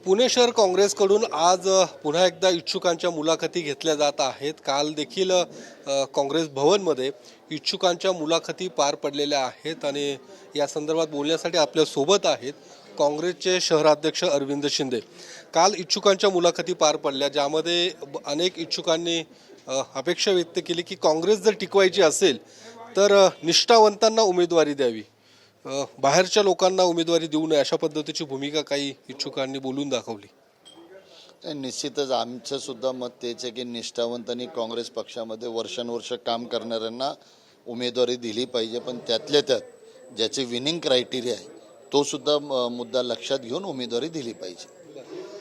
पुणे शहर काँग्रेसकडून आज पुन्हा एकदा इच्छुकांच्या मुलाखती घेतल्या जात आहेत। काल देखील काँग्रेस भवनमध्ये इच्छुकांच्या मुलाखती पार पडलेल्या आहेत आणि या संदर्भात बोलण्यासाठी आपल्या सोबत आहेत काँग्रेसचे शहराध्यक्ष अरविंद शिंदे। काल इच्छुकांच्या मुलाखती पार पडल्या, ज्यामध्ये अनेक इच्छुकांनी अपेक्षा व्यक्त केली की काँग्रेस जर टिकवायची असेल तर निष्ठावंतांना उमेदवारी द्यावी, बाहेरच्या लोकांना उमेदवारी देऊ नये, अशा पद्धतीची भूमिका काही इच्छुकांनी बोलून दाखवली। निश्चितच आमचं सुद्धा मत तेच आहे की निष्ठावंतांनी काँग्रेस पक्षामध्ये वर्षानुवर्ष काम करणाऱ्यांना उमेदवारी दिली पाहिजे, पण त्यातल्या त्यात ज्याचे विनिंग क्रायटेरिया आहे तो सुद्धा मुद्दा लक्षात घेऊन उमेदवारी दिली पाहिजे।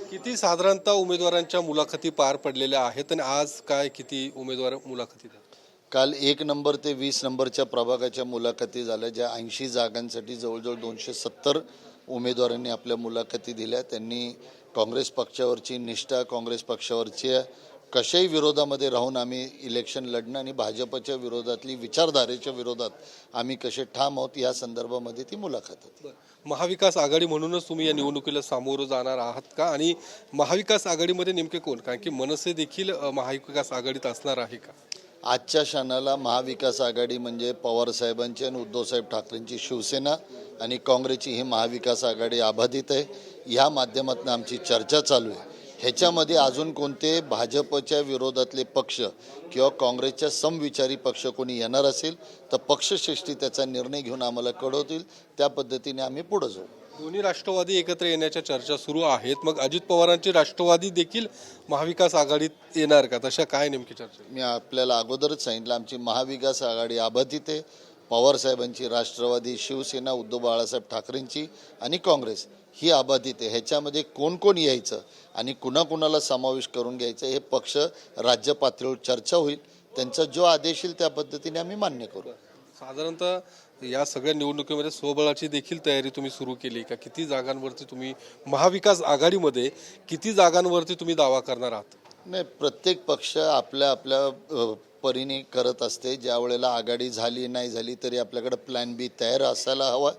किती साधारणतः उमेदवारांच्या मुलाखती पार पडलेल्या आहेत आणि आज काय किती उमेदवार मुलाखती द्या? काल 1 नंबर ते 20 नंबरच्या प्रभागाच्या मुलाखती झाल्या, ज्या 80 जागांसाठी जवळजवळ 270 उमेदवारांनी आपल्या मुलाखती दिल्या। त्यांनी काँग्रेस पक्षावरची निष्ठा, काँग्रेस पक्षावरची कशाही विरोधामध्ये राहून आम्ही इलेक्शन लढणं आणि भाजपच्या विरोधातली विचारधारेच्या विरोधात आम्ही कसे ठाम आहोत या संदर्भामध्ये ती मुलाखत होती। महाविकास आघाडी म्हणूनच तुम्ही या निवडणुकीला सामोरं जाणार आहात का? आणि महाविकास आघाडीमध्ये नेमके कोण, कारण की मनसे देखील महाविकास आघाडीत असणार आहे का? आजच्या क्षणाला महाविकास आघाडी म्हणजे पवार साहेबांची आणि उद्धवसाहेब ठाकरेंची शिवसेना आणि काँग्रेसची ही महाविकास आघाडी अबाधित आहे। या माध्यमातून आमची चर्चा चालू आहे। ह्याच्यामध्ये अजून कोणते भाजपच्या विरोधातले पक्ष किंवा काँग्रेसच्या समविचारी पक्ष कोणी येणार असेल तर पक्षश्रेष्ठी त्याचा निर्णय घेऊन आम्हाला कळवतील, त्या पद्धतीने आम्ही पुढे जाऊ। दोन्ही राष्ट्रवादी एकत्र येण्याच्या चर्चा सुरू आहेत, मग अजित पवारांची राष्ट्रवादी देखील महाविकास आघाडीत येणार का? तशा काय नेमकी चर्चा? मी आपल्याला अगोदरच सांगितलं, आमची महाविकास आघाडी अबाधित आहे। पवार साहेबांची राष्ट्रवादी, शिवसेना, उद्धव बाळासाहेब ठाकरेंची आणि काँग्रेस ही अबाधित आहे। ह्याच्यामध्ये कोण कोण यायचं आणि कुणाकुणाला समावेश करून घ्यायचं हे पक्ष राज्य पातळीवर चर्चा होईल, त्यांचा जो आदेश येईल त्या पद्धतीने आम्ही मान्य करू। साधारणतः या सगळ्या निवडणुकीमध्ये स्वबळाची देखील तयारी तुम्ही सुरू केली का? किती जागांवरती तुम्ही महाविकास आघाडीमध्ये किती जागांवरती तुम्ही दावा करणार आहात? नाही, प्रत्येक पक्ष आपल्या आपल्या परीने करत असते। ज्या वेळेला आघाडी झाली नाही झाली तरी आपल्याकडे प्लॅन बी तयार असायला हवा।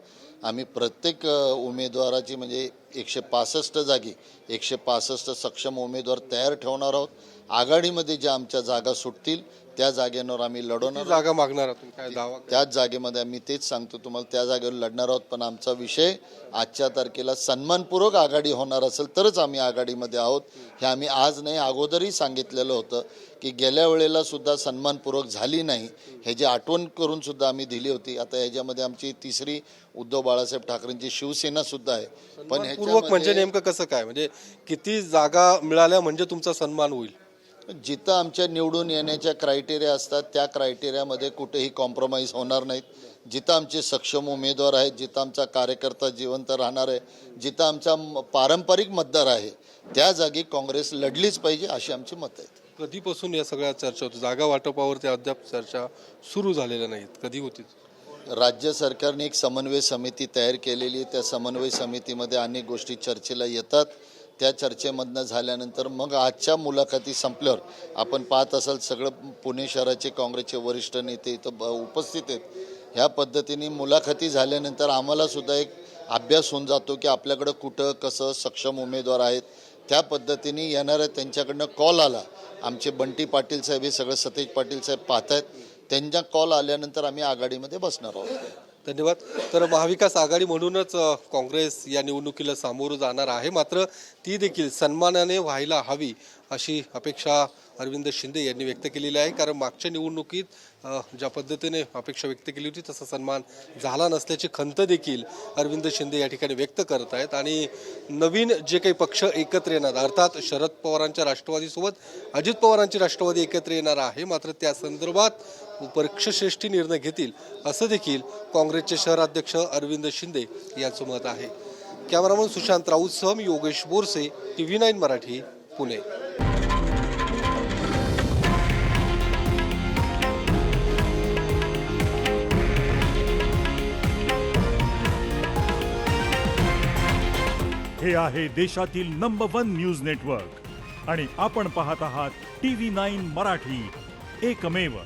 आम्ही प्रत्येक उमेदवाराची म्हणजे 165 जागी 165 सक्षम उमेदवार तयार ठेवणार आहोत। आघाडीमध्ये ज्या आमच्या जागा सुटतील त्या जागेवर आम्ही लढवणार। जागा मागणार आहात काय दावा? त्याच जागेमध्ये आम्ही तेच सांगतो तुम्हाला, त्या जागेवर लढणार आहोत। पण आमचा विषय आजच्या तारखेला सन्मानपूर्वक आघाडी होणार असेल तरच आम्ही आघाडीमध्ये आहोत, हे आम्ही आज नाही अगोदरही सांगितलेलं होतं की गेल्या वेळेला सुद्धा सन्मानपूर्वक झाली नाही, हे जे आठवण करून सुद्धा आम्ही दिली होती। आता याच्यामध्ये आमची तिसरी उद्धव बाळासाहेब ठाकरेंची शिवसेना सुद्धा आहे। पण पूर्वक म्हणजे नेमकं कसं काय, म्हणजे किती जागा मिळाल्या म्हणजे तुमचा सन्मान होईल? जिथं आमच्या निवडून येण्याच्या क्रायटेरिया असतात त्या क्रायटेरियामध्ये कुठेही कॉम्प्रोमाइज होणार नाहीत। जिथं आमचे सक्षम उमेदवार आहेत, जिथं आमचा कार्यकर्ता जिवंत राहणार आहे, जिथं आमचा पारंपरिक मतदार आहे त्या जागी काँग्रेस लढलीच पाहिजे अशी आमची मत आहेत। कधीपासून या सगळ्या चर्चा होती? जागा वाटपावरती अद्याप चर्चा सुरू झालेल्या नाहीत, कधी होती? राज्य सरकारने एक समन्वय समिती तयार केलेली आहे। त्या समन्वय समितीमध्ये अनेक गोष्टी चर्चेला येतात। त्या चर्चेमधनं झाल्यानंतर मग आजच्या मुलाखती संपल्यावर आपण पाहत असाल सगळं पुणे शहराचे काँग्रेसचे वरिष्ठ नेते इथं उपस्थित आहेत। ह्या पद्धतीने मुलाखती झाल्यानंतर आम्हाला सुद्धा एक अभ्यास होऊन जातो की आपल्याकडं कुठं कसं सक्षम उमेदवार आहेत। त्या पद्धतीने येणाऱ्या त्यांच्याकडनं कॉल आला, आमचे बंटी पाटील साहेब हे सगळं सतेज पाटील साहेब पाहत आहेत, त्यांच्या कॉल आल्यानंतर आम्ही आघाडीमध्ये बसणार आहोत। धन्यवाद। तर महाविकास आघाडी म्हणूनच काँग्रेस या निवडणुकीला सामोरं जाणार आहे, मात्र ती देखील सन्मानाने व्हायला हवी अशी अपेक्षा अरविंद शिंदे यांनी व्यक्त केलेली आहे। कारण मागच्या निवडणुकीत ज्या पद्धतीने अपेक्षा व्यक्त केली होती तसा सन्मान झाला नसल्याची खंत देखील अरविंद शिंदे या ठिकाणी व्यक्त करत आहेत। आणि नवीन जे काही पक्ष एकत्र येणार, अर्थात शरद पवारांच्या राष्ट्रवादीसोबत अजित पवारांची राष्ट्रवादी एकत्र येणार आहे, मात्र त्या संदर्भात पक्षश्रेष्ठी निर्णय घेतील असं देखील काँग्रेसचे शहराध्यक्ष अरविंद शिंदे यांचं मत आहे। कॅमेरामन सुशांत राऊतसह मी योगेश बोरसे, TV9 मराठी, पुणे। हे आहे देशातील नंबर 1 न्यूज नेटवर्क आणि आपण पाहत आहात TV9 मराठी, एकमेव।